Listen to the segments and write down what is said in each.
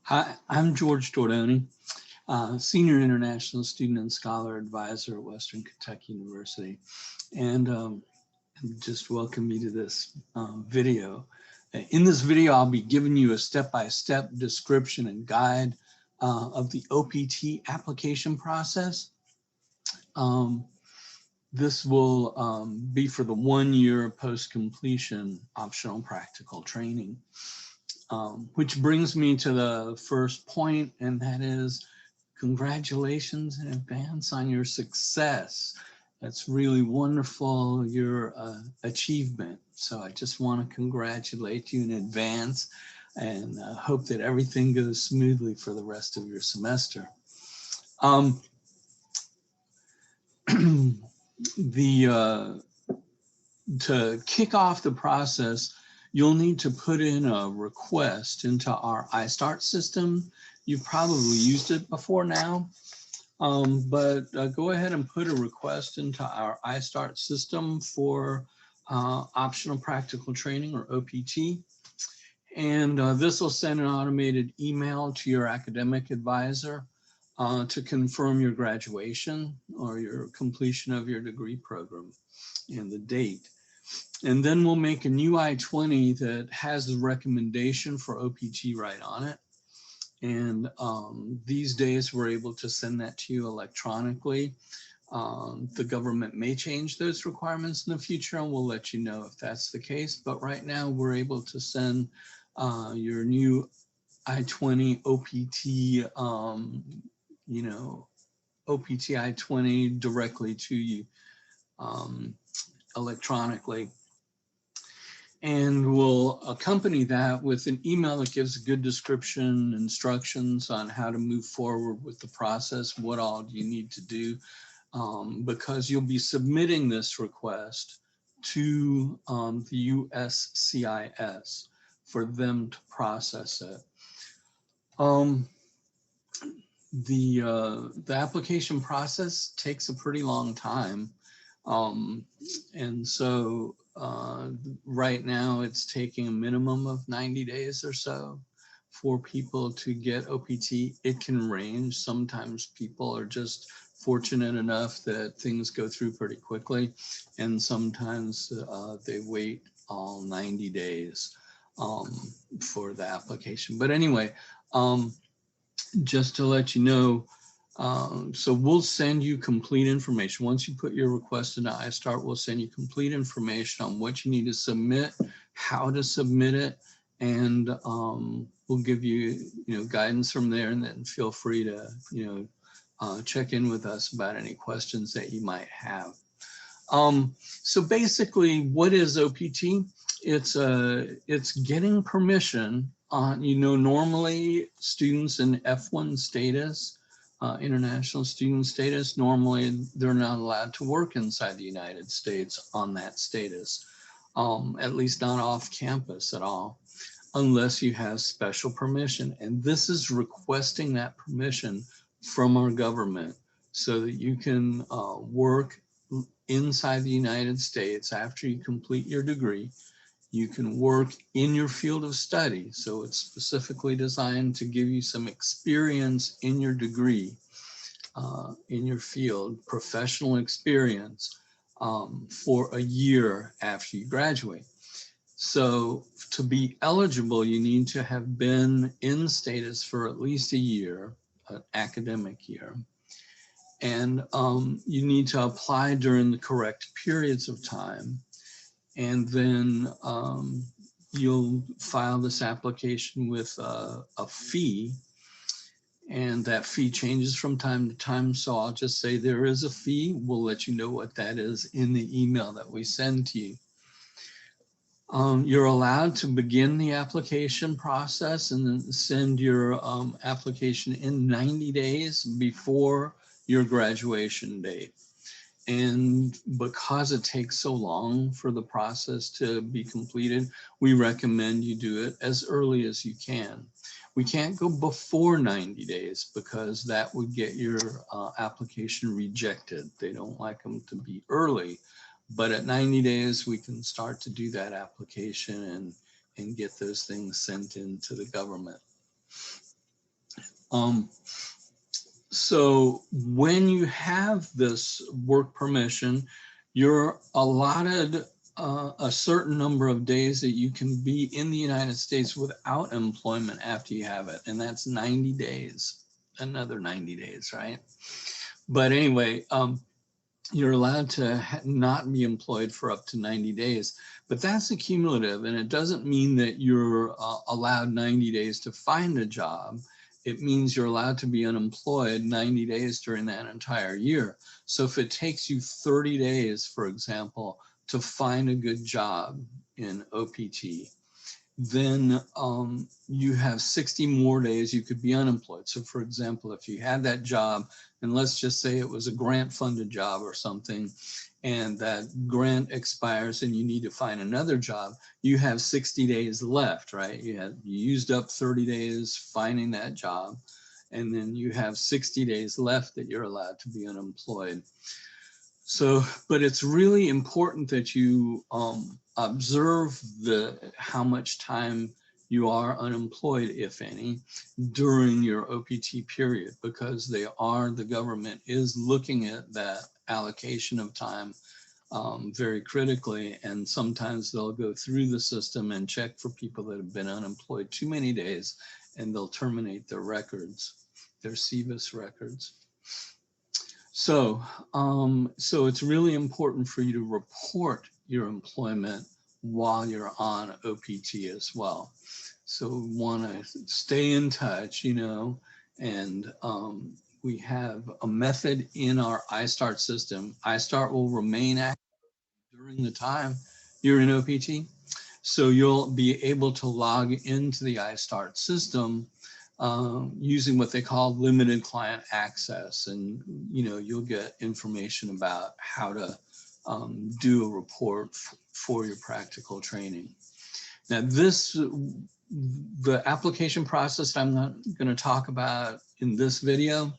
Hi, I'm George Dordoni, Senior International Student and Scholar Advisor at Western Kentucky University. And just welcome you to this video. In this video, I'll be giving you a step-by-step description and guide of the OPT application process. This will be for the 1 year post-completion optional practical training. Which brings me to the first point, and that is congratulations in advance on your success. That's really wonderful, your achievement. So I just want to congratulate you in advance and hope that everything goes smoothly for the rest of your semester. To kick off the process, you'll need to put in a request into our iStart system. You've probably used it before now, but go ahead and put a request into our iStart system for optional practical training, or OPT. And this will send an automated email to your academic advisor to confirm your graduation or your completion of your degree program and the date. And then we'll make a new I-20 that has the recommendation for OPT right on it. And these days we're able to send that to you electronically. The government may change those requirements in the future, and we'll let you know if that's the case. But right now we're able to send your new I-20 OPT, OPT I-20 directly to you electronically. And we'll accompany that with an email that gives a good description, instructions on how to move forward with the process, what all do you need to do, because you'll be submitting this request to the USCIS for them to process it. The application process takes a pretty long time. And so right now it's taking a minimum of 90 days or so for people to get OPT. It can range. Sometimes people are just fortunate enough that things go through pretty quickly, and sometimes they wait all 90 days for the application. But anyway, just to let you know, so we'll send you complete information. Once you put your request into iStart, we'll send you complete information on what you need to submit, how to submit it, and we'll give you, guidance from there. And then feel free to, check in with us about any questions that you might have. So basically, what is OPT? It's getting permission on, normally students in F1 status, international student status, normally they're not allowed to work inside the United States on that status, at least not off campus at all, unless you have special permission. And this is requesting that permission from our government so that you can work inside the United States after you complete your degree. You can work in your field of study. So it's specifically designed to give you some experience in your degree, in your field, professional experience for a year after you graduate. So to be eligible, you need to have been in status for at least a year, an academic year. And you need to apply during the correct periods of time. And then you'll file this application with a fee, and that fee changes from time to time. So I'll just say there is a fee. We'll let you know what that is in the email that we send to you. You're allowed to begin the application process and then send your application in 90 days before your graduation date. And because it takes so long for the process to be completed, we recommend you do it as early as you can. We can't go before 90 days because that would get your application rejected. They don't like them to be early, but at 90 days, we can start to do that application and get those things sent in to the government. So when you have this work permission, you're allotted a certain number of days that you can be in the United States without employment after you have it. And that's 90 days, another 90 days, right? But anyway, you're allowed to not be employed for up to 90 days, but that's accumulative, and it doesn't mean that you're allowed 90 days to find a job. It means you're allowed to be unemployed 90 days during that entire year. So if it takes you 30 days, for example, to find a good job in OPT, then you have 60 more days you could be unemployed. So for example, if you had that job, and let's just say it was a grant funded job or something, and that grant expires and you need to find another job, you have 60 days left, right? You used up 30 days finding that job, and then you have 60 days left that you're allowed to be unemployed. So, but it's really important that you observe how much time you are unemployed, if any, during your OPT period, because the government is looking at that allocation of time very critically, and sometimes they'll go through the system and check for people that have been unemployed too many days, and they'll terminate their records, their CVIS records. So, so it's really important for you to report your employment while you're on OPT as well. So we want to stay in touch, you know, and we have a method in our iStart system. iStart will remain active during the time you're in OPT. So you'll be able to log into the iStart system using what they call limited client access, and you'll get information about how to do a report for your practical training. Now the application process I'm not going to talk about in this video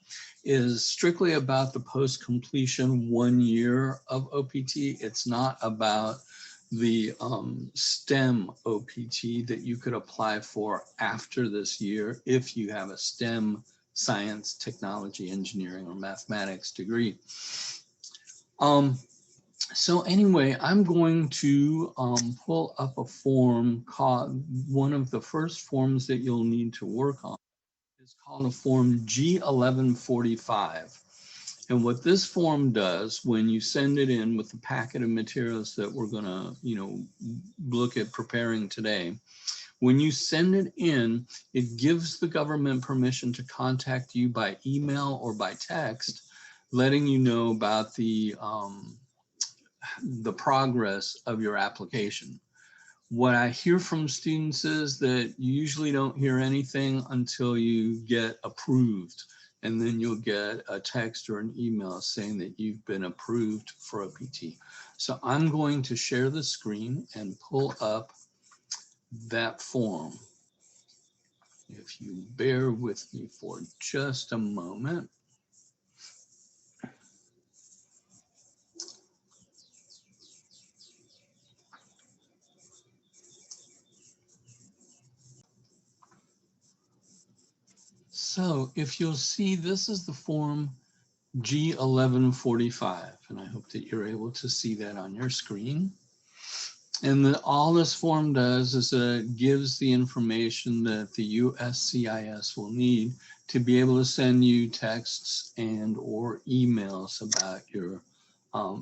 is strictly about the post-completion 1 year of OPT. It's not about the STEM OPT that you could apply for after this year if you have a STEM, science, technology, engineering, or mathematics degree. So anyway, I'm going to pull up a form called, one of the first forms that you'll need to work on is called a form G1145. And what this form does, when you send it in with the packet of materials that we're gonna, look at preparing today, when you send it in, it gives the government permission to contact you by email or by text, letting you know about the progress of your application. What I hear from students is that you usually don't hear anything until you get approved, and then you'll get a text or an email saying that you've been approved for a PT. So I'm going to share the screen and pull up that form. If you bear with me for just a moment. So if you'll see, this is the form G1145, and I hope that you're able to see that on your screen. And all this form does is it gives the information that the USCIS will need to be able to send you texts and or emails about your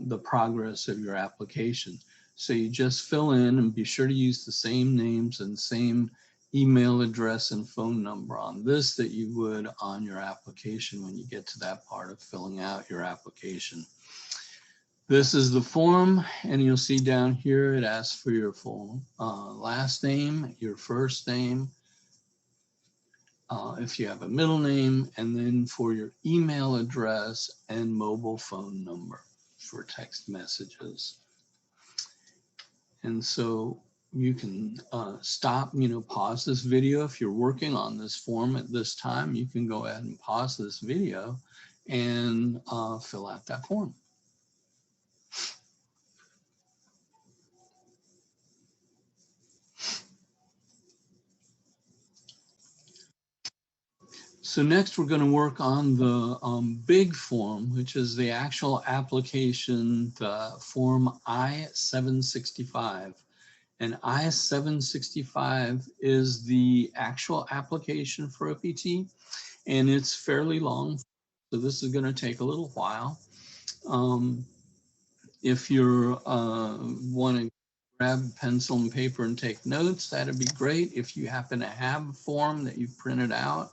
the progress of your application. So you just fill in and be sure to use the same names and same email address and phone number on this that you would on your application when you get to that part of filling out your application. This is the form, and you'll see down here it asks for your full last name, your first name, if you have a middle name, and then for your email address and mobile phone number for text messages. And so you can stop, pause this video. If you're working on this form at this time, you can go ahead and pause this video and fill out that form. So next we're going to work on the big form, which is the actual application, the form I-765. And I-765 is the actual application for a PT, and it's fairly long. So this is going to take a little while. If you want to grab pencil and paper and take notes, that'd be great. If you happen to have a form that you've printed out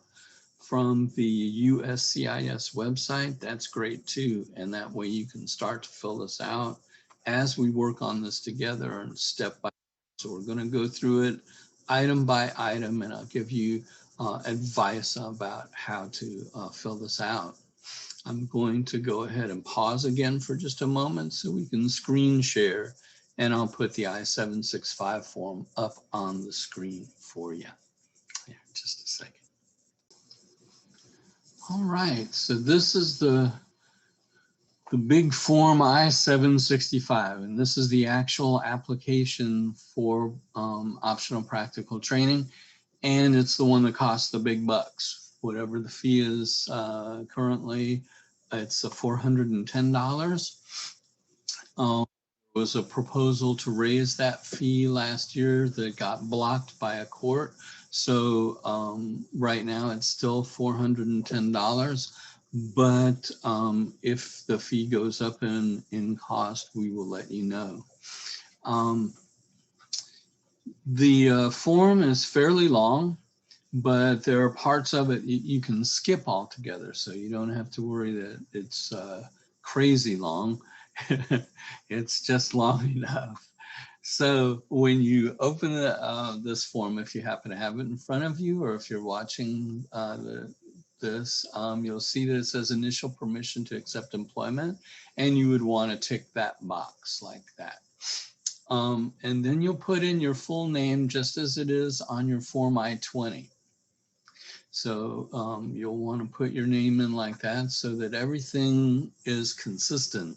from the USCIS website, that's great too. And that way you can start to fill this out as we work on this together and step by step. So we're going to go through it item by item, and I'll give you advice about how to fill this out. I'm going to go ahead and pause again for just a moment so we can screen share, and I'll put the I-765 form up on the screen for you. Here, just a second. All right, so this is the big form I-765, and this is the actual application for optional practical training, and it's the one that costs the big bucks. Whatever the fee is currently, it's $410. There was a proposal to raise that fee last year that got blocked by a court. So right now it's still $410. But if the fee goes up in cost, we will let you know. The form is fairly long, but there are parts of it you can skip altogether, so you don't have to worry that it's crazy long. It's just long enough. So when you open this form, if you happen to have it in front of you, or if you're watching this, you'll see that it says initial permission to accept employment, and you would want to tick that box like that. And then you'll put in your full name just as it is on your form I-20. So you'll want to put your name in like that so that everything is consistent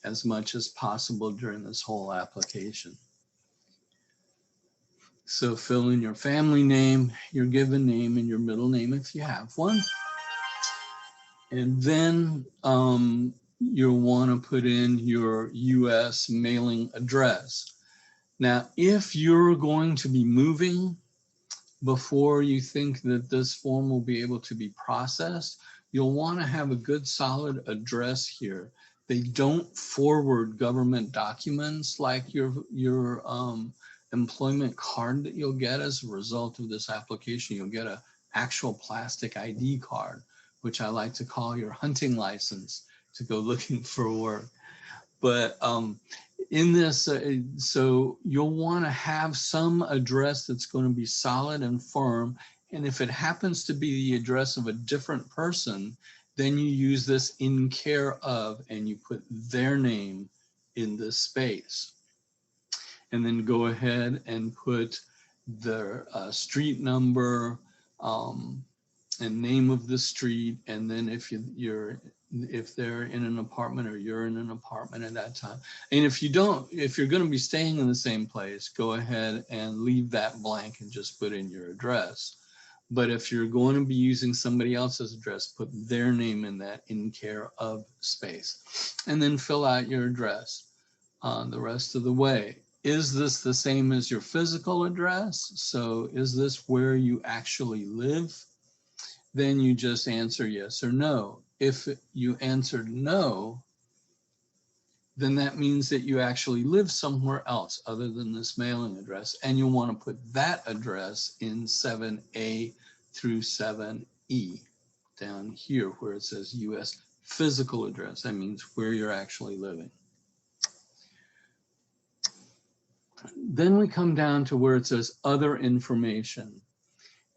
as much as possible during this whole application. So fill in your family name, your given name, and your middle name if you have one. And then you'll want to put in your US mailing address. Now, if you're going to be moving before you think that this form will be able to be processed, you'll want to have a good solid address here. They don't forward government documents like your employment card that you'll get as a result of this application. You'll get an actual plastic ID card, which I like to call your hunting license to go looking for work. But in this, so you'll want to have some address that's going to be solid and firm. And if it happens to be the address of a different person, then you use this in care of, and you put their name in this space. And then go ahead and put the street number and name of the street. And then if they're in an apartment or you're in an apartment at that time. And if you're going to be staying in the same place, go ahead and leave that blank and just put in your address. But if you're going to be using somebody else's address, put their name in that in care of space. And then fill out your address the rest of the way. Is this the same as your physical address? So is this where you actually live? Then you just answer yes or no. If you answered no, then that means that you actually live somewhere else other than this mailing address, and you'll want to put that address in 7A through 7E down here where it says US physical address. That means where you're actually living. Then we come down to where it says other information,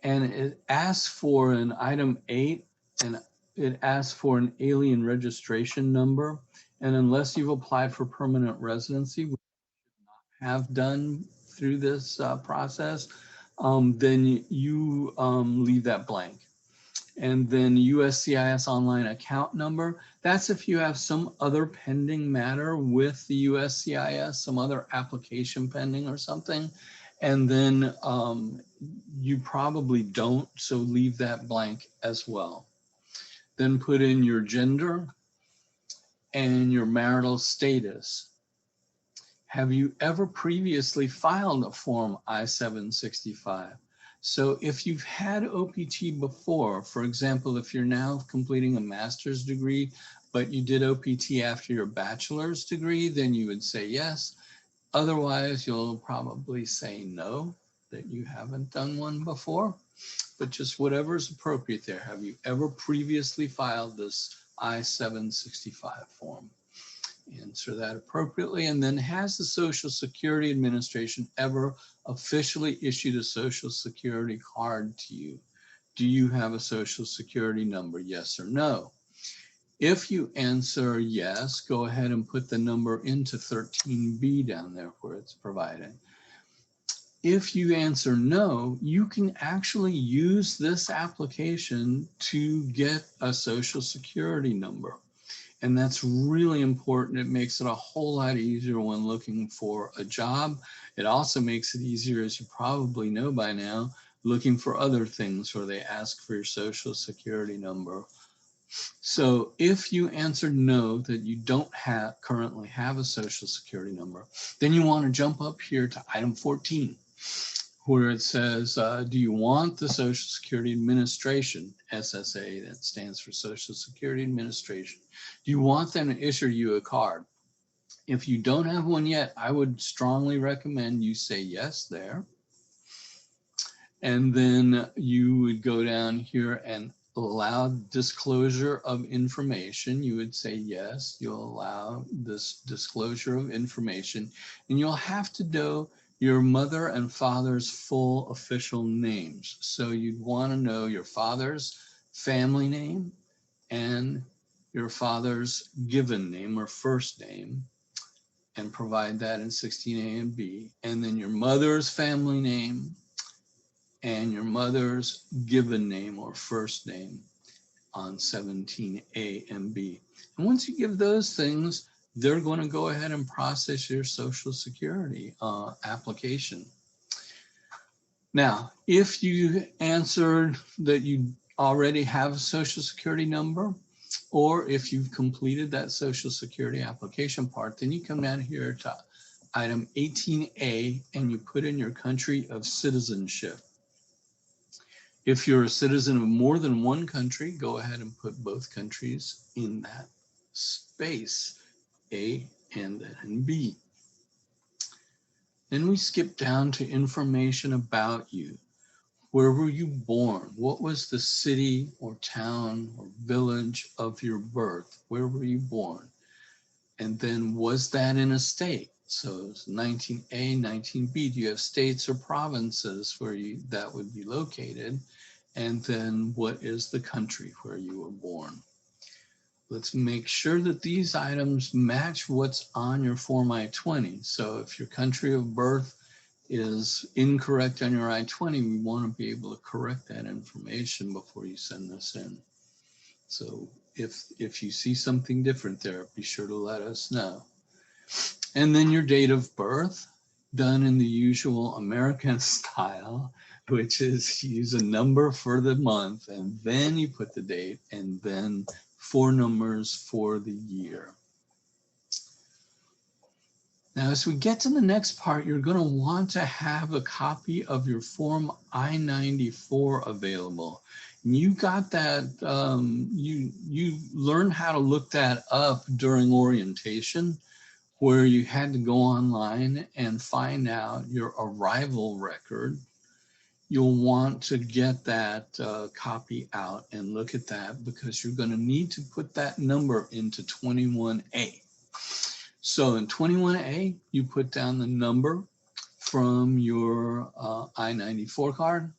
and it asks for an item 8, and it asks for an alien registration number. And unless you've applied for permanent residency, which you should not have done through this process, then you leave that blank. And then USCIS online account number, that's if you have some other pending matter with the USCIS, some other application pending or something, And then you probably don't, so leave that blank as well. Then put in your gender and your marital status. Have you ever previously filed a Form I-765? So if you've had OPT before, for example, if you're now completing a master's degree, but you did OPT after your bachelor's degree, then you would say yes. Otherwise, you'll probably say no, that you haven't done one before, but just whatever is appropriate there. Have you ever previously filed this I-765 form? Answer that appropriately. And then, has the Social Security Administration ever officially issued a Social Security card to you? Do you have a Social Security number, yes or no? If you answer yes, go ahead and put the number into 13B down there where it's provided. If you answer no, you can actually use this application to get a Social Security number. And that's really important. It makes it a whole lot easier when looking for a job. It also makes it easier, as you probably know by now, looking for other things where they ask for your Social Security number. So if you answered no, that you don't currently have a Social Security number, then you want to jump up here to item 14, where it says, do you want the Social Security Administration, SSA, that stands for Social Security Administration, do you want them to issue you a card? If you don't have one yet, I would strongly recommend you say yes there. And then you would go down here and allow disclosure of information. You would say yes, you'll allow this disclosure of information, and you'll have to do your mother and father's full official names. So you'd want to know your father's family name and your father's given name or first name, and provide that in 16A and B, and then your mother's family name and your mother's given name or first name on 17A and B. And once you give those things, they're going to go ahead and process your Social Security application. Now, if you answered that you already have a Social Security number, or if you've completed that Social Security application part, then you come down here to item 18A and you put in your country of citizenship. If you're a citizen of more than one country, go ahead and put both countries in that space, A and then B. Then we skip down to information about you. Where were you born? What was the city or town or village of your birth? Where were you born? And then, was that in a state? So it's 19A, 19B. Do you have states or provinces where that would be located? And then, what is the country where you were born? Let's make sure that these items match what's on your Form I-20. So if your country of birth is incorrect on your I-20, we want to be able to correct that information before you send this in. So if you see something different there, be sure to let us know. And then your date of birth, done in the usual American style, which is use a number for the month, and then you put the date, and then 4 numbers for the year. Now, as we get to the next part, you're going to want to have a copy of your Form I-94 available. And you got that, you learned how to look that up during orientation, where you had to go online and find out your arrival record. You'll want to get that copy out and look at that, because you're going to need to put that number into 21A. So in 21A, you put down the number from your I-94 card.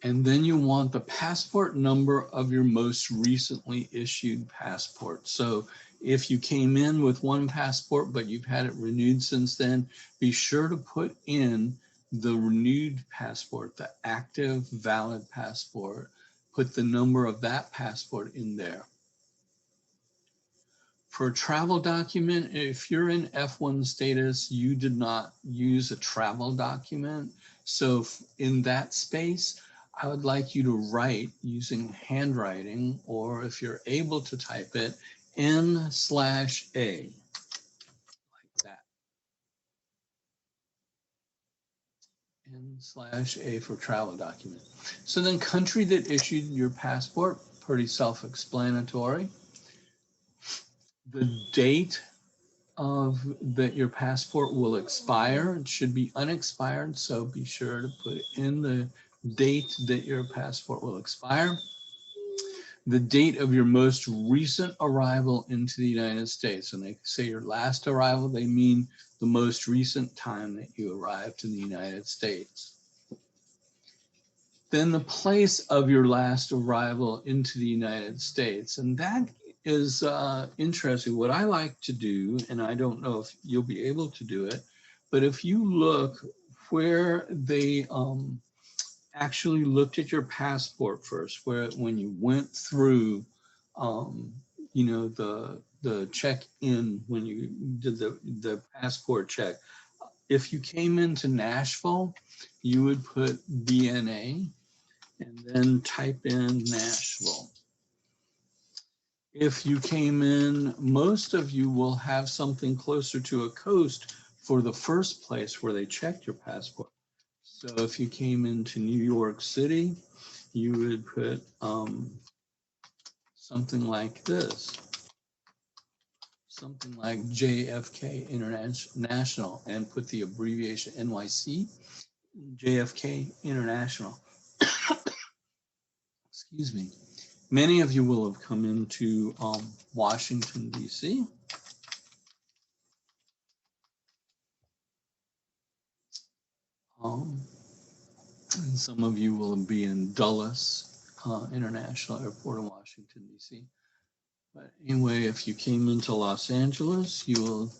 And then you want the passport number of your most recently issued passport. So if you came in with one passport, but you've had it renewed since then, be sure to put in the renewed passport, the active, valid passport. Put the number of that passport in there. For a travel document, if you're in F1 status, you did not use a travel document. So in that space, I would like you to write using handwriting, or if you're able to type it, N/A, like that. N/A for travel document. So then country that issued your passport, pretty self-explanatory. The date of that your passport will expire. It should be unexpired, so be sure to put in the date that your passport will expire. The date of your most recent arrival into the United States. When they say your last arrival, they mean the most recent time that you arrived in the United States. Then the place of your last arrival into the United States. And that is interesting. What I like to do, and I don't know if you'll be able to do it, but if you look where they actually looked at your passport first, where when you went through, you know, the check-in, when you did the passport check, if you came into Nashville, you would put BNA and then type in Nashville. If you came in, most of you will have something closer to a coast for the first place where they checked your passport. So if you came into New York City, you would put something like this, something like JFK International, and put the abbreviation NYC, JFK International. Excuse me. Many of you will have come into Washington, D.C. And some of you will be in Dulles International Airport in Washington, D.C. But anyway, if you came into Los Angeles, you will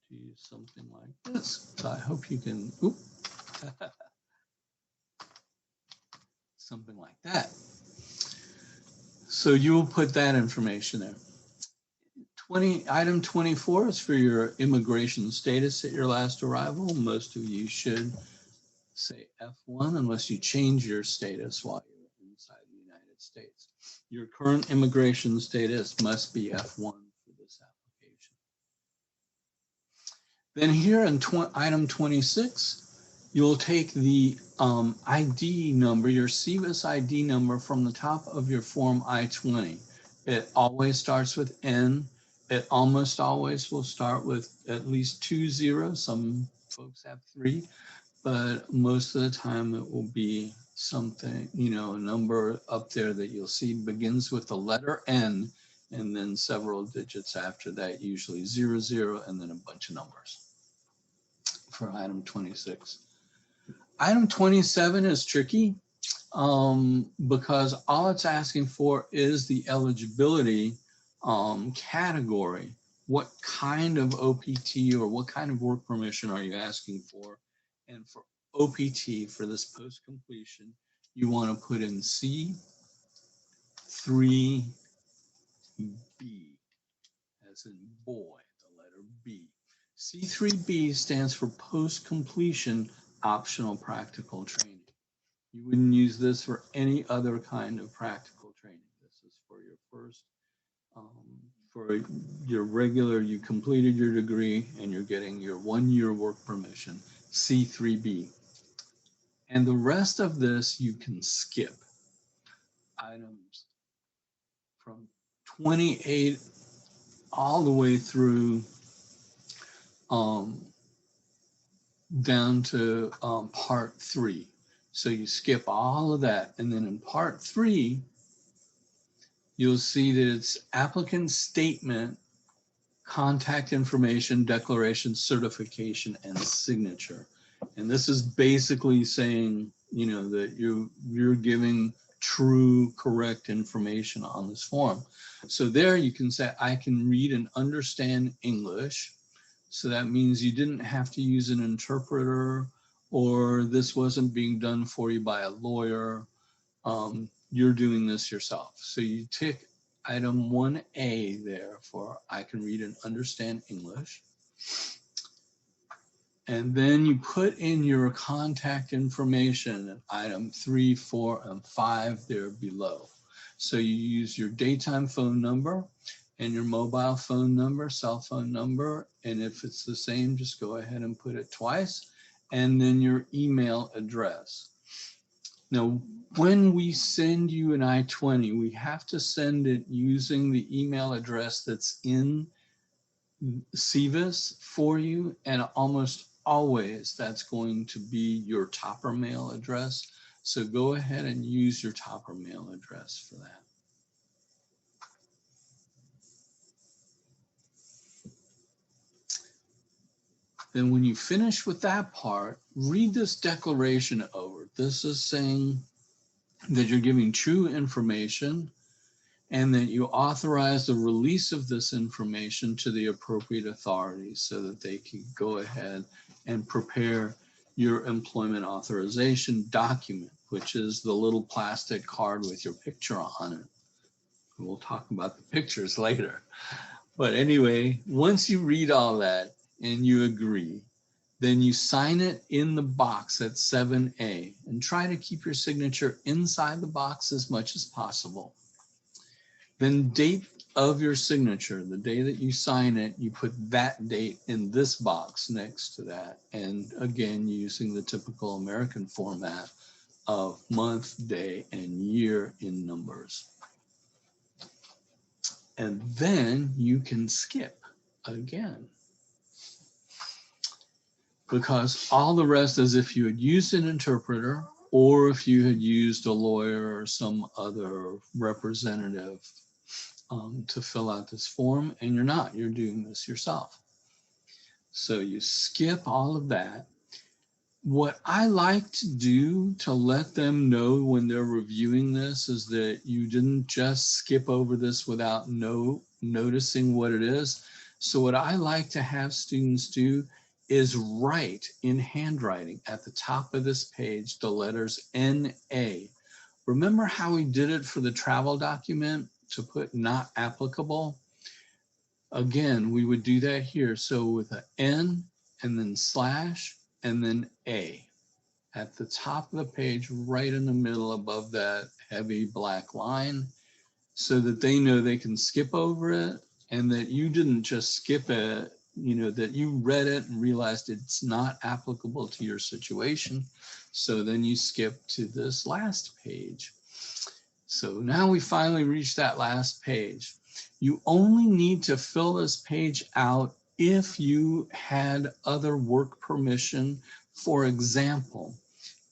do something like this. So I hope you can, something like that. So you will put that information there. Item 24 is for your immigration status at your last arrival. Most of you should say F1 unless you change your status while you're inside the United States. Your current immigration status must be F1 for this application. Then here in item 26, you'll take the ID number, your CVIS ID number from the top of your form I-20. It always starts with N. It almost always will start with at least 2 zeros. Some folks have 3, but most of the time it will be something, you know, a number up there that you'll see begins with the letter N and then several digits after that, usually 00, and then a bunch of numbers for item 26. Item 27 is tricky because all it's asking for is the eligibility category. What kind of OPT or what kind of work permission are you asking for? And for OPT, for this post-completion, you want to put in C3B, as in boy, the letter B. C3B stands for post-completion optional practical training. You wouldn't use this for any other kind of practical training. This is for your first, for your regular, you completed your degree and you're getting your 1-year work permission, C3B. And the rest of this you can skip. Items from 28 all the way through down to part 3. So you skip all of that. And then in part 3, you'll see that it's applicant statement, contact information, declaration, certification, and signature. And this is basically saying, you know, that you're giving true, correct information on this form. So there you can say, I can read and understand English. So that means you didn't have to use an interpreter, or this wasn't being done for you by a lawyer. You're doing this yourself. So you tick, item 1A there for I can read and understand English. And then you put in your contact information in item 3, 4, and 5 there below. So you use your daytime phone number and your mobile phone number, cell phone number, and if it's the same, just go ahead and put it twice, and then your email address. Now, when we send you an I-20, we have to send it using the email address that's in CVIS for you, and almost always that's going to be your Topper mail address. So go ahead and use your Topper mail address for that. Then when you finish with that part, read this declaration over. This is saying that you're giving true information and that you authorize the release of this information to the appropriate authorities so that they can go ahead and prepare your employment authorization document, which is the little plastic card with your picture on it. We'll talk about the pictures later. But anyway, once you read all that and you agree, then you sign it in the box at 7A and try to keep your signature inside the box as much as possible. Then date of your signature, the day that you sign it, you put that date in this box next to that. And again, using the typical American format of month, day, and year in numbers. And then you can skip again, because all the rest is if you had used an interpreter or if you had used a lawyer or some other representative to fill out this form, and you're not, you're doing this yourself. So you skip all of that. What I like to do to let them know when they're reviewing this is that you didn't just skip over this without noticing what it is. So what I like to have students do is write in handwriting at the top of this page the letters N-A. Remember how we did it for the travel document to put not applicable? Again, we would do that here. So with an N and then slash and then A at the top of the page, right in the middle above that heavy black line, so that they know they can skip over it and that you didn't just skip it, you know, that you read it and realized it's not applicable to your situation. So then you skip to this last page. So now we finally reached that last page. You only need to fill this page out if you had other work permission. For example,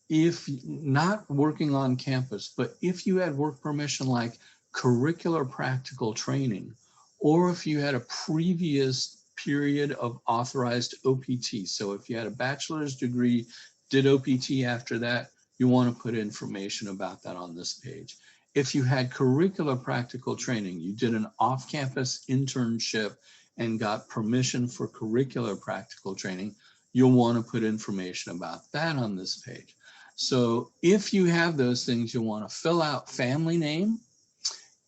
if not working on campus, but if you had work permission like curricular practical training, or if you had a previous period of authorized OPT. So if you had a bachelor's degree, did OPT after that, you want to put information about that on this page. If you had curricular practical training, you did an off-campus internship and got permission for curricular practical training, you'll want to put information about that on this page. So if you have those things, you'll want to fill out family name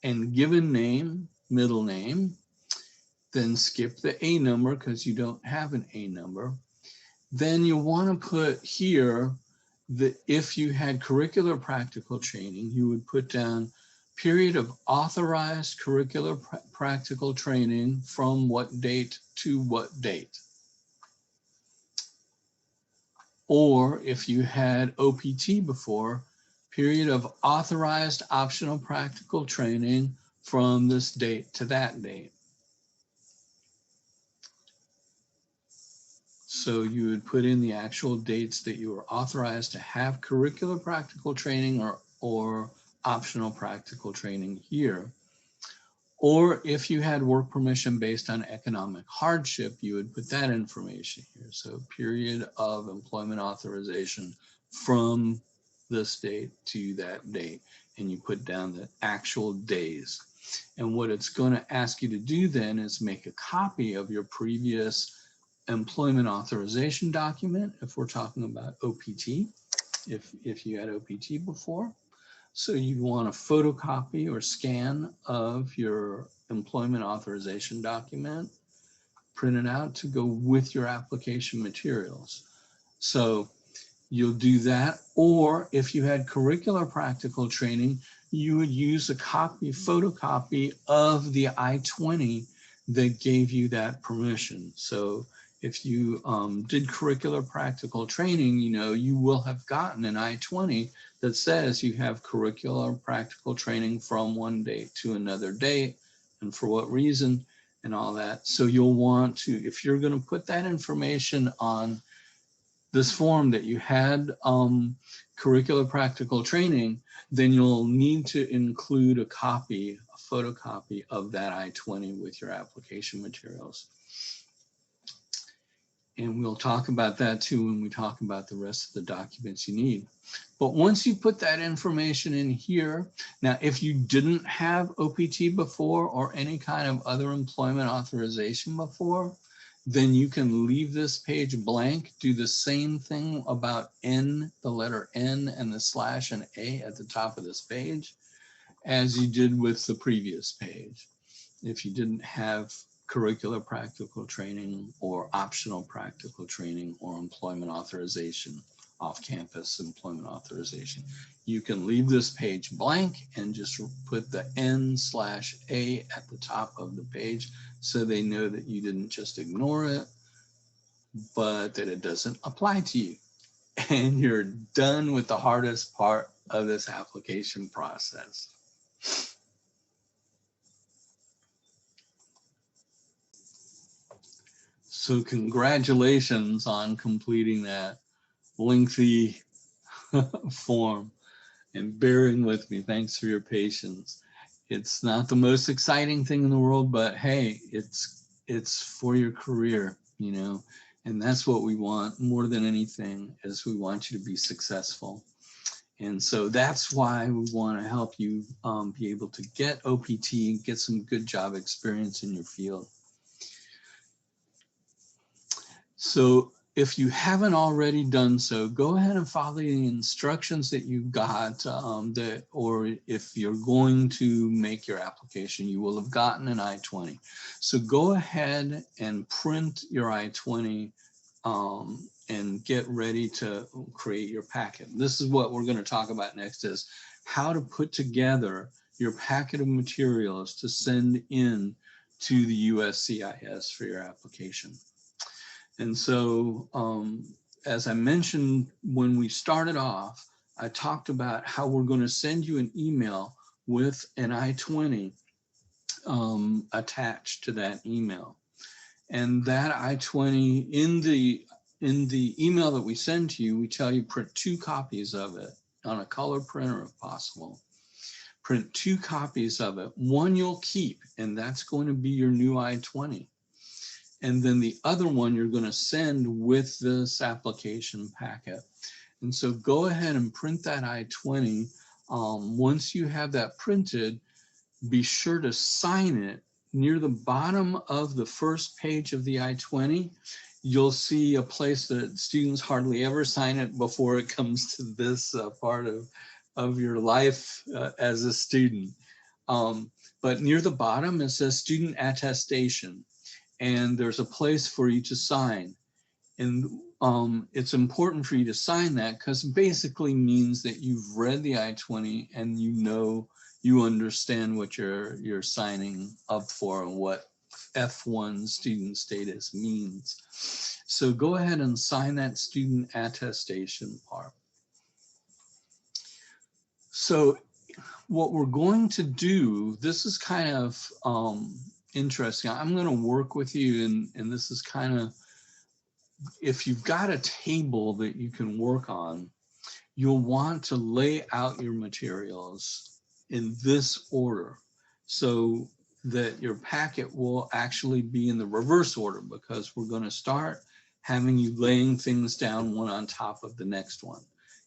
and given name, middle name, then skip the A number because you don't have an A number. Then you want to put here that if you had curricular practical training, you would put down period of authorized curricular practical training from what date to what date. Or if you had OPT before, period of authorized optional practical training from this date to that date. So you would put in the actual dates that you were authorized to have curricular practical training or optional practical training here. Or if you had work permission based on economic hardship, you would put that information here. So period of employment authorization from this date to that date. And you put down the actual days. And what it's going to ask you to do then is make a copy of your previous employment authorization document, if we're talking about OPT, if you had OPT before. So you want a photocopy or scan of your employment authorization document, print it out to go with your application materials. So you'll do that, or if you had curricular practical training, you would use a photocopy of the I-20 that gave you that permission. So if you did curricular practical training, you will have gotten an I-20 that says you have curricular practical training from one date to another date, and for what reason, and all that. So you'll want to, if you're going to put that information on this form that you had curricular practical training, then you'll need to include a photocopy of that I-20 with your application materials. And we'll talk about that too when we talk about the rest of the documents you need. But once you put that information in here, now if you didn't have OPT before or any kind of other employment authorization before, then you can leave this page blank, do the same thing about N, the letter N and the slash and A at the top of this page as you did with the previous page. If you didn't have curricular practical training or optional practical training or employment authorization, off-campus employment authorization, you can leave this page blank and just put the N/A at the top of the page so they know that you didn't just ignore it, but that it doesn't apply to you. And you're done with the hardest part of this application process. So congratulations on completing that lengthy form and bearing with me. Thanks for your patience. It's not the most exciting thing in the world, but hey, it's for your career, and that's what we want more than anything, is we want you to be successful. And so that's why we want to help you be able to get OPT, get some good job experience in your field. So if you haven't already done so, go ahead and follow the instructions that you got, or if you're going to make your application, you will have gotten an I-20. So go ahead and print your I-20 and get ready to create your packet. This is what we're going to talk about next, is how to put together your packet of materials to send in to the USCIS for your application. And so, as I mentioned when we started off, I talked about how we're going to send you an email with an I-20 attached to that email. And that I-20, in the email that we send to you, we tell you print 2 copies of it on a color printer if possible. Print 2 copies of it. One you'll keep, and that's going to be your new I-20. And then the other one you're going to send with this application packet. And so go ahead and print that I-20. Once you have that printed, be sure to sign it. Near the bottom of the first page of the I-20, you'll see a place that students hardly ever sign it before it comes to this part of your life as a student. But near the bottom, it says student attestation. And there's a place for you to sign. And it's important for you to sign that because basically means that you've read the I-20 and you understand what you're signing up for and what F1 student status means. So go ahead and sign that student attestation part. So what we're going to do, this is kind of interesting. I'm going to work with you, and this is kind of, if you've got a table that you can work on, you'll want to lay out your materials in this order so that your packet will actually be in the reverse order, because we're going to start having you laying things down one on top of the next one.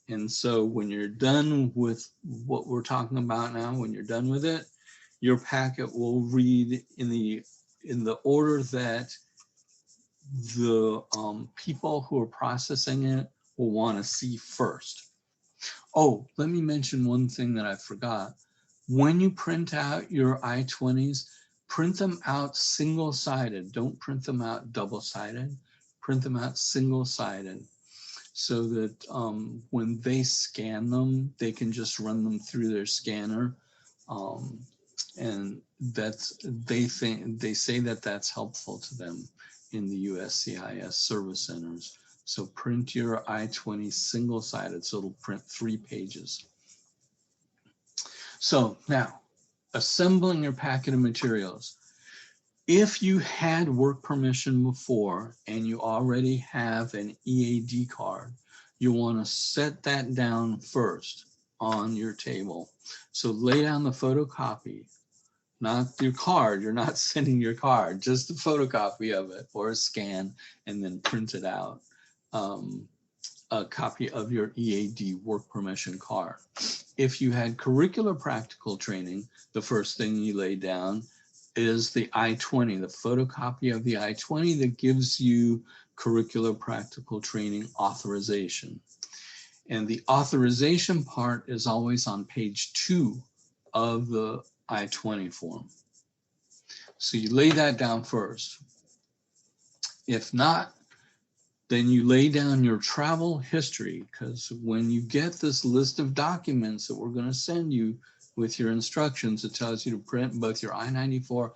And so when you're done with what we're talking about now, when you're done with it, your packet will read in the order that the people who are processing it will want to see first. Oh, let me mention one thing that I forgot. When you print out your I-20s, print them out single-sided. Don't print them out double-sided. Print them out single-sided so that when they scan them, they can just run them through their scanner. Um, and they say that that's helpful to them in the USCIS service centers. So print your I-20 single-sided, so it'll print 3 pages. So now, assembling your packet of materials. If you had work permission before and you already have an EAD card, you want to set that down first on your table. So lay down the photocopy, not your card. You're not sending your card, just a photocopy of it or a scan, and then print it out. A copy of your EAD work permission card. If you had curricular practical training, the first thing you lay down is the I-20, the photocopy of the I-20 that gives you curricular practical training authorization. And the authorization part is always on page 2 of the I-20 form. So you lay that down first. If not, then you lay down your travel history, because when you get this list of documents that we're going to send you with your instructions, it tells you to print both your I-94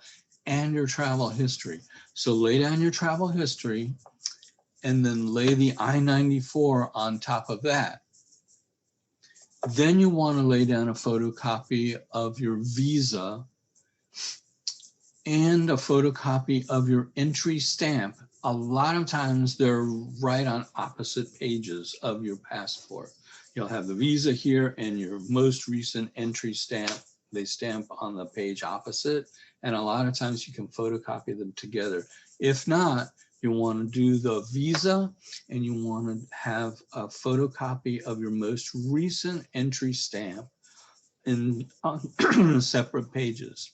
and your travel history. So lay down your travel history and then lay the I-94 on top of that. Then you want to lay down a photocopy of your visa and a photocopy of your entry stamp. A lot of times they're right on opposite pages of your passport. You'll have the visa here and your most recent entry stamp. They stamp on the page opposite, and a lot of times you can photocopy them together. If not, you want to do the visa and you want to have a photocopy of your most recent entry stamp in separate pages.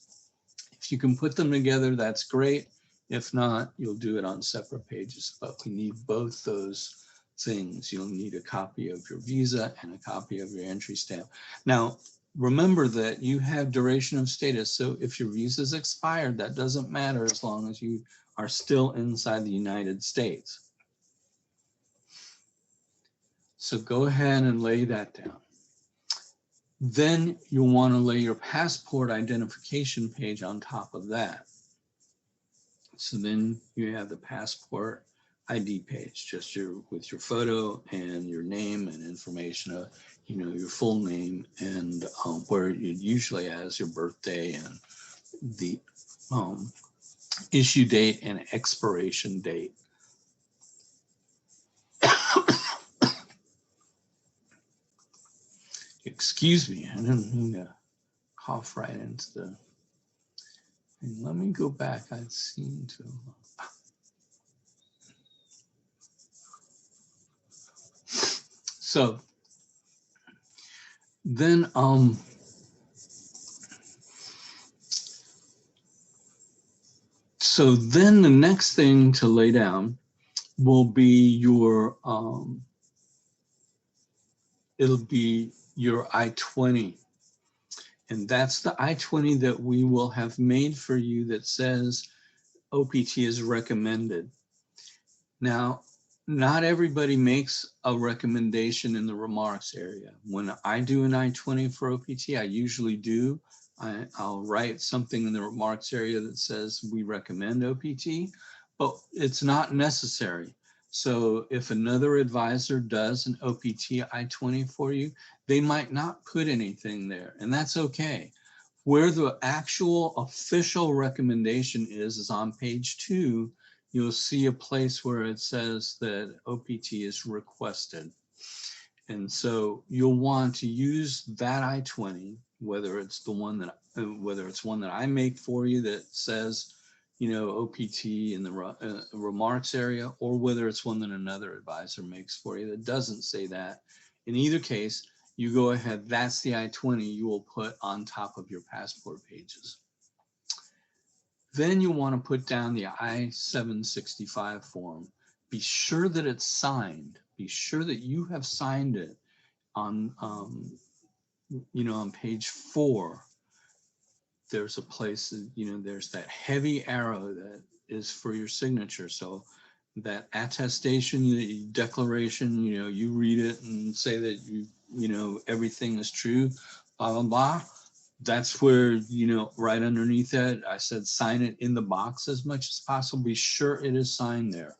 If you can put them together, that's great. If not, you'll do it on separate pages, but we need both those things. You'll need a copy of your visa and a copy of your entry stamp. Now, remember that you have duration of status. So if your visa is expired, that doesn't matter as long as you are still inside the United States. So go ahead and lay that down. Then you'll want to lay your passport identification page on top of that. So then you have the passport ID page, just with your photo and your name and information of, your full name and where it usually has your birthday and the issue date and expiration date. Excuse me, I didn't mean to cough right into the. And let me go back. I seem to. So then the next thing to lay down will be your it'll be your I-20. And that's the I-20 that we will have made for you that says OPT is recommended. Now, not everybody makes a recommendation in the remarks area. When I do an I-20 for OPT, I usually do. I'll write something in the remarks area that says we recommend OPT, but it's not necessary. So if another advisor does an OPT I-20 for you, they might not put anything there, and that's okay. Where the actual official recommendation is on page 2. You'll see a place where it says that OPT is requested. And so you'll want to use that I-20, whether it's one that I make for you that says, OPT in the remarks area, or whether it's one that another advisor makes for you that doesn't say that. In either case, you go ahead, that's the I-20 you will put on top of your passport pages. Then you want to put down the I-765 form. Be sure that it's signed. Be sure that you have signed it on, on page 4, there's a place, there's that heavy arrow that is for your signature. So that attestation, the declaration, you read it and say that everything is true, blah, blah, blah. That's where, right underneath that, I said, sign it in the box as much as possible. Be sure it is signed there.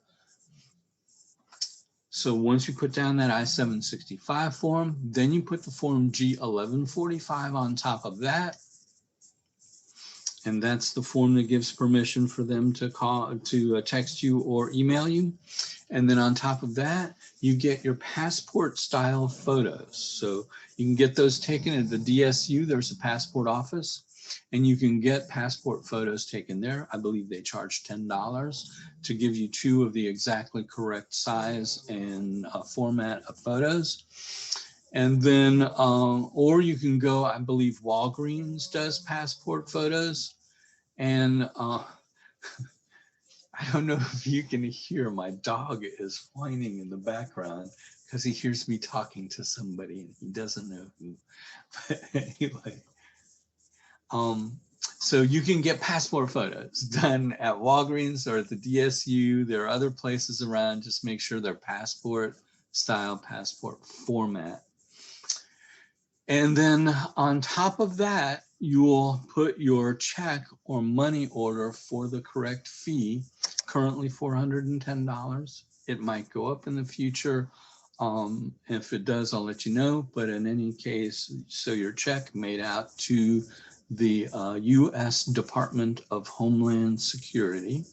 So once you put down that I-765 form, then you put the form G-1145 on top of that. And that's the form that gives permission for them to text you or email you. And then on top of that, you get your passport style photos. So you can get those taken at the DSU. There's a passport office, and you can get passport photos taken there. I believe they charge $10 to give you 2 of the exactly correct size and format of photos. And then, or you can go, I believe Walgreens does passport photos. And I don't know if you can hear, my dog is whining in the background because he hears me talking to somebody and he doesn't know who. But anyway, so you can get passport photos done at Walgreens or at the DSU. There are other places around. Just make sure they're passport style, passport format. And then on top of that, you will put your check or money order for the correct fee, currently $410. It might go up in the future. If it does, I'll let you know. But in any case, so your check made out to the U.S. Department of Homeland Security.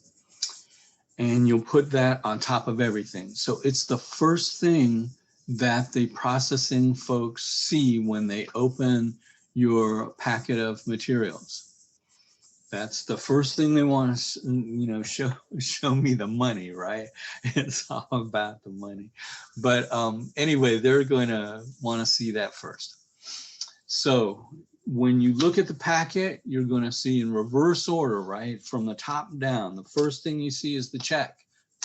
And you'll put that on top of everything. So it's the first thing that the processing folks see when they open your packet of materials. That's the first thing they want to, show me the money, right? It's all about the money. But anyway, they're going to want to see that first. So when you look at the packet, you're going to see in reverse order, right? From the top down, the first thing you see is the check.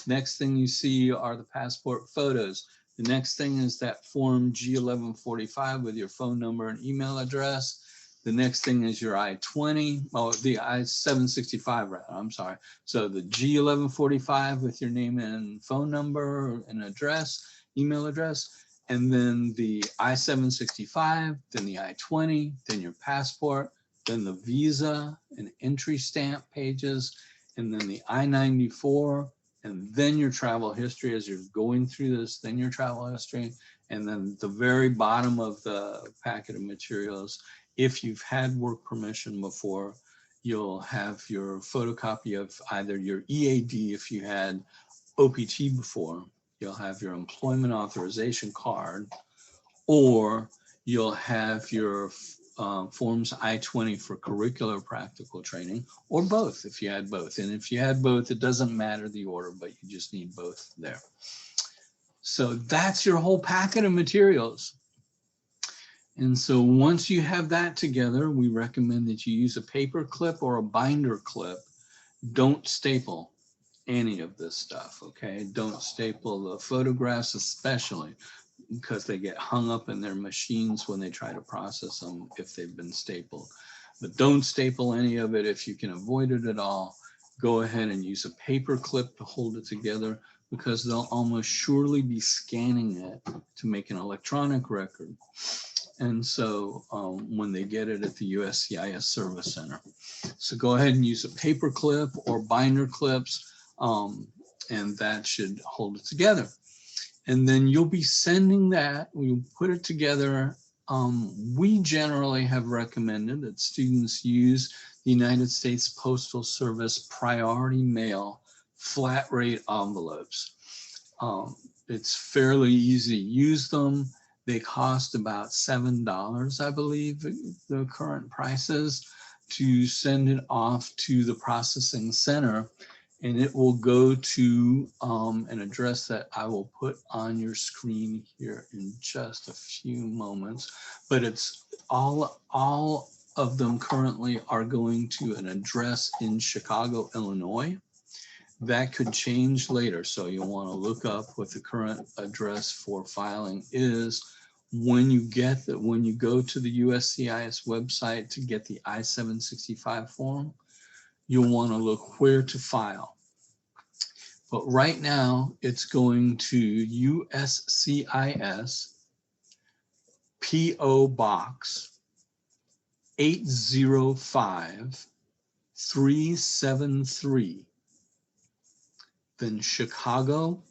Next thing you see are the passport photos. The next thing is that form G-1145 with your phone number and email address. The next thing is your I-20, the I-765 rather, I'm sorry. So the G-1145 with your name and phone number and address, email address, and then the I-765, then the I-20, then your passport, then the visa and entry stamp pages, and then the I-94, and then your travel history as you're going through this, then your travel history, and then the very bottom of the packet of materials. If you've had work permission before, you'll have your photocopy of either your EAD if you had OPT before, you'll have your employment authorization card, or you'll have your forms I-20 for curricular practical training, or both if you had both. And if you had both, it doesn't matter the order, but you just need both there. So that's your whole packet of materials. And so once you have that together, we recommend that you use a paper clip or a binder clip. Don't staple any of this stuff, okay? Don't staple the photographs, especially because they get hung up in their machines when they try to process them if they've been stapled. But don't staple any of it if you can avoid it at all. Go ahead and use a paper clip to hold it together because they'll almost surely be scanning it to make an electronic record. And so when they get it at the USCIS Service Center. So go ahead and use a paper clip or binder clips, and that should hold it together. And then you'll be sending that, we'll put it together. We generally have recommended that students use the United States Postal Service priority mail flat rate envelopes. It's fairly easy to use them. They cost about $7, I believe, the current prices, to send it off to the processing center. And it will go to an address that I will put on your screen here in just a few moments. But it's all of them currently are going to an address in Chicago, Illinois. That could change later, so you'll want to look up what the current address for filing is, when you go to the USCIS website to get the I-765 form, you'll want to look where to file. But right now, it's going to USCIS P.O. Box 805373, then Chicago,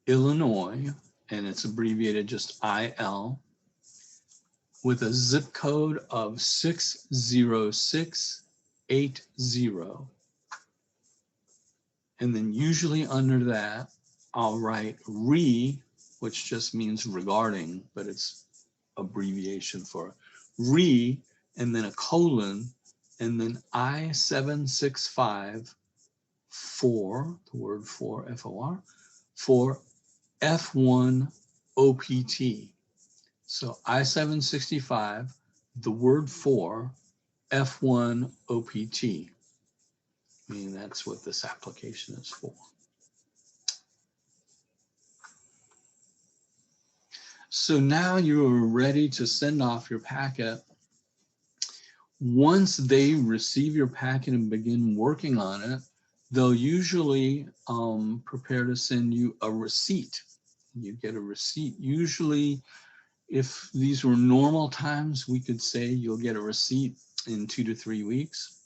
Illinois, and it's abbreviated just IL, with a zip code of 60680. And then usually under that, I'll write RE, which just means regarding, but it's abbreviation for RE, and then a colon, and then I-765 for, the word for, F-O-R, for F1 OPT. So I-765, the word for, F1 OPT. I mean, that's what this application is for. So now you are ready to send off your packet. Once they receive your packet and begin working on it, they'll usually prepare to send you a receipt. You get a receipt. Usually, if these were normal times, we could say you'll get a receipt in 2 to 3 weeks.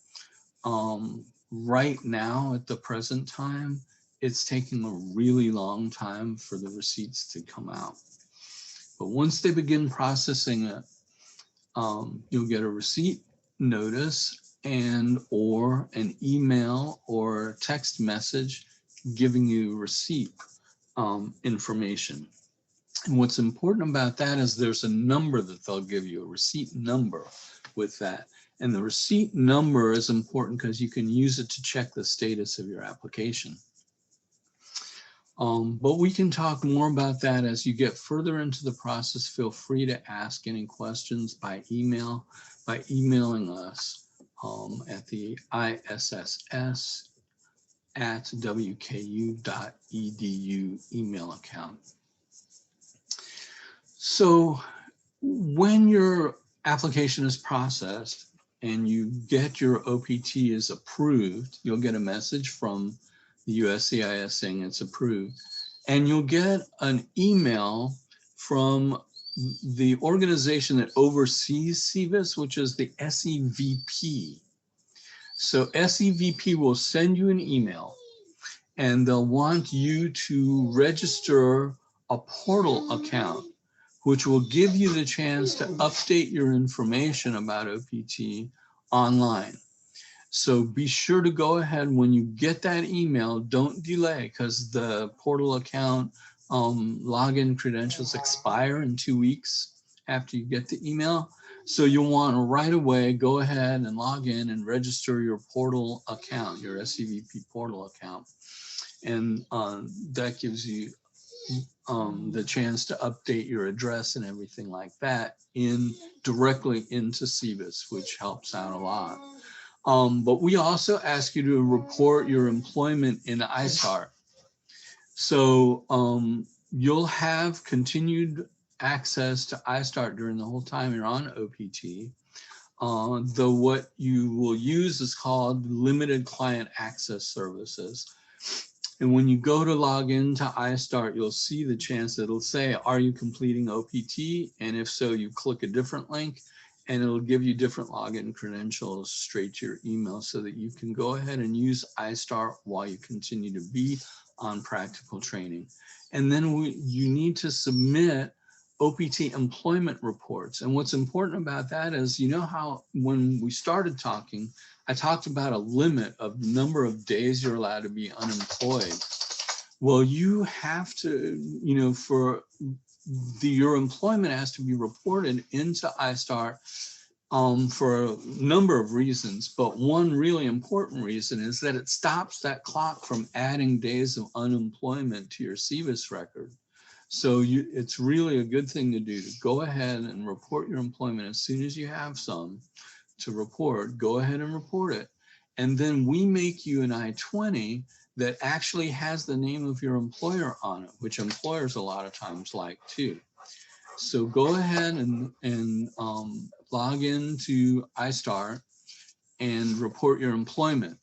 Right now, at the present time, it's taking a really long time for the receipts to come out. But once they begin processing it, you'll get a receipt notice and or an email or text message giving you receipt information. And what's important about that is there's a number that they'll give you, a receipt number with that. And the receipt number is important because you can use it to check the status of your application. But we can talk more about that as you get further into the process. Feel free to ask any questions by email, by emailing us at the isss@wku.edu email account. So when your application is processed and you get your OPT is approved, you'll get a message from the USCIS saying it's approved, and you'll get an email from the organization that oversees SEVIS, which is the SEVP. So SEVP will send you an email, and they'll want you to register a portal account, which will give you the chance to update your information about OPT online. So be sure to go ahead when you get that email, don't delay, because the portal account login credentials expire in 2 weeks after you get the email. So you'll want to right away go ahead and log in and register your portal account, your SEVP portal account. And that gives you the chance to update your address and everything like that directly into SEVIS, which helps out a lot. But we also ask you to report your employment in iStart. So you'll have continued access to iStart during the whole time you're on OPT. Though what you will use is called limited client access services. And when you go to log into iStart, you'll see the chance that it'll say, are you completing OPT? And if so, you click a different link, and it'll give you different login credentials straight to your email so that you can go ahead and use iStart while you continue to be on practical training. And then you need to submit OPT employment reports. And what's important about that is, you know how when we started talking, I talked about a limit of number of days you're allowed to be unemployed. Well, you have to, your employment has to be reported into iStart for a number of reasons, but one really important reason is that it stops that clock from adding days of unemployment to your SEVIS record. So it's really a good thing to do to go ahead and report your employment as soon as you have some to report. Go ahead and report it. And then we make you an I-20 that actually has the name of your employer on it, which employers a lot of times like too. So go ahead and log into iStart and report your employment.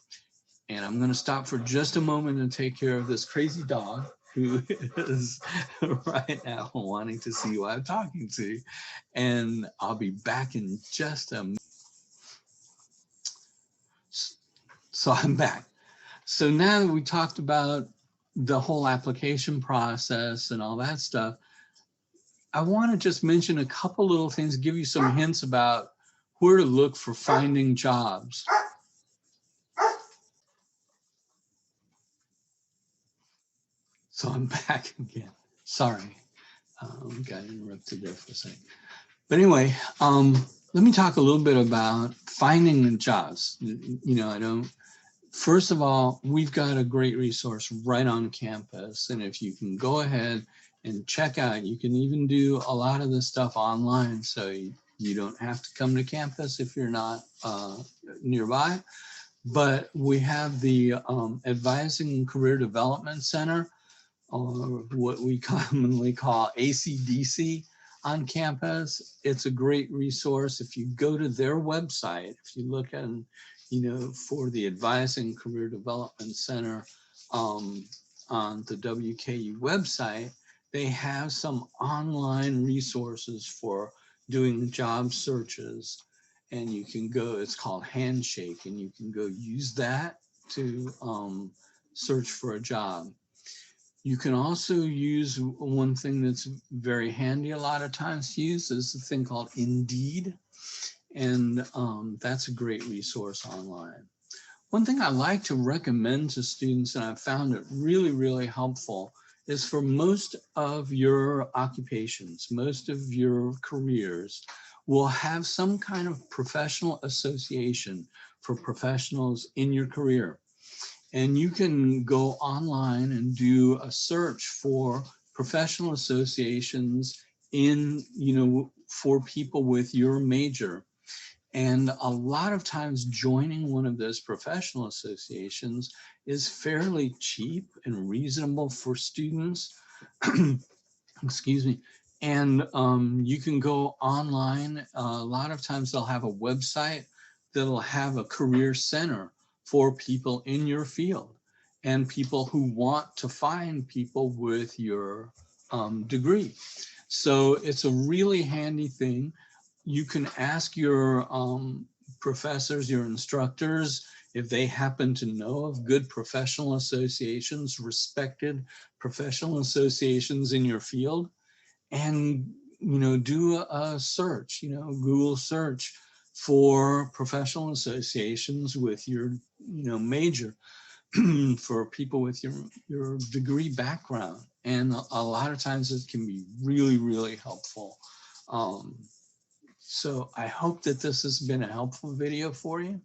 And I'm going to stop for just a moment and take care of this crazy dog who is right now wanting to see who I'm talking to. And I'll be back in just a minute. So I'm back. So now that we talked about the whole application process and all that stuff, I want to just mention a couple little things, give you some hints about where to look for finding jobs. So I'm back again. Sorry, got interrupted there for a second. But anyway, let me talk a little bit about finding the jobs. You know, first of all, we've got a great resource right on campus. And if you can go ahead and check out, you can even do a lot of this stuff online. So you don't have to come to campus if you're not nearby. But we have the Advising and Career Development Center, or what we commonly call ACDC, on campus. It's a great resource. If you go to their website, if you look at, you know, for the Advising Career Development Center on the WKU website, they have some online resources for doing job searches. And you can go, it's called Handshake, and you can go use that to search for a job. You can also use one thing that's very handy a lot of times to use is a thing called Indeed. And that's a great resource online. One thing I like to recommend to students, and I've found it really, really helpful, is for most of your occupations, most of your careers will have some kind of professional association for professionals in your career. And you can go online and do a search for professional associations in, you know, for people with your major. And a lot of times joining one of those professional associations is fairly cheap and reasonable for students. Excuse me. And you can go online. A lot of times they'll have a website that'll have a career center for people in your field and people who want to find people with your degree. So it's a really handy thing. You can ask your professors, your instructors, if they happen to know of good professional associations, respected professional associations in your field, and, you know, do a search, you know, Google search for professional associations with your, you know, major for people with your degree background. And a lot of times it can be really, really helpful. So I hope that this has been a helpful video for you.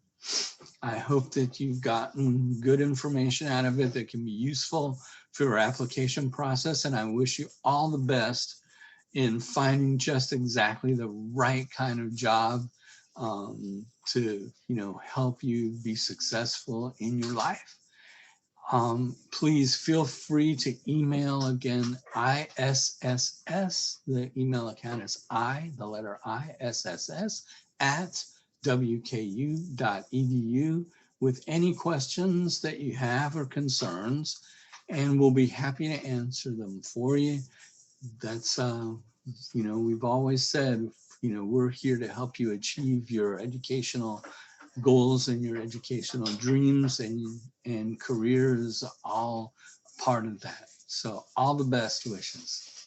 I hope that you've gotten good information out of it that can be useful for your application process. And I wish you all the best in finding just exactly the right kind of job to, you know, help you be successful in your life. Please feel free to email again, ISSS. The email account is the letter ISSS at wku.edu with any questions that you have or concerns, and we'll be happy to answer them for you. That's, you know, we've always said, you know, we're here to help you achieve your educational goals and your educational dreams, and career is all part of that. So all the best wishes.